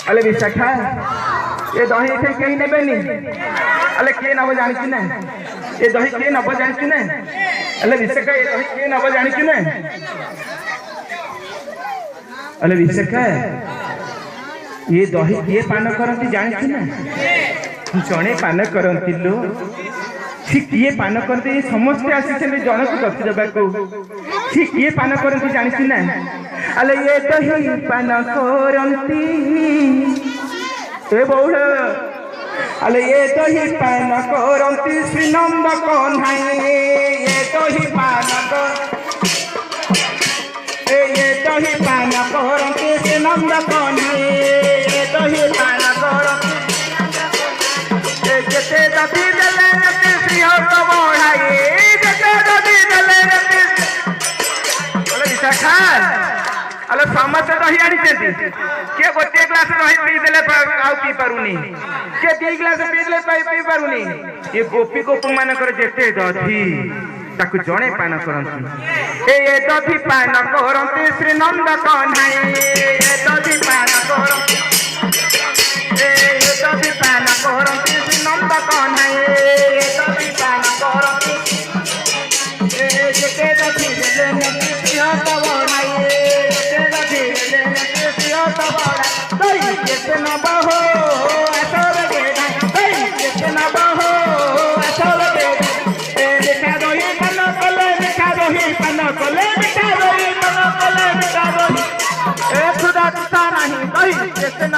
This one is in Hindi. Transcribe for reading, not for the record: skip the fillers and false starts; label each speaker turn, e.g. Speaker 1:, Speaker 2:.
Speaker 1: अले विशाखा ये दही इथे कहीं नेबेनी अले के नब जानिछु ना ये दही के नब जानिछु ना अले विशाखा ये दही के नब जानिछु ना अले विशाखा ये दही के पान करती जानिछु ना जणे पान करती लो ठीक ये पान करते समस्त आसी जन को दक्षि देवा को ठीक ये पान करती जानिछु ना अले ये दही पान करती ए बौड़ अले ये दही पान करती श्री नंद कन्हाई ये दही पान ये दही पान करती श्री नंद कन्हाई ये दही पान करती जेते दती देले नती श्री हर बढ़ाई जेते दती देले नती अले विशाखा अले समस्त दही आनी के गोटे ग्लास दही पी देले आउ पी पारुनी के 2 ग्लास पी देले पी पारुनी ये गोपी गोप मानकर जेते दधी ताकु जणे पान करंती ए दधी पान करंती श्री नंद कन्हाई ए दधी पान करंती ए दधी पान करंती श्री नंद कन्हाई ए दधी पान करंती ए जेते दधी देले नती श्री हर बढ़ाई जेते दधी देले नती श्री हर बढ़ाई दही जेते न बहो असर गे दही जेते न बहो असर गे ए मिठा दही पान कले मिठा दही पान कले मिठा दही पान कले मिठा दही ए खुदा तुसा नहीं दही जेते न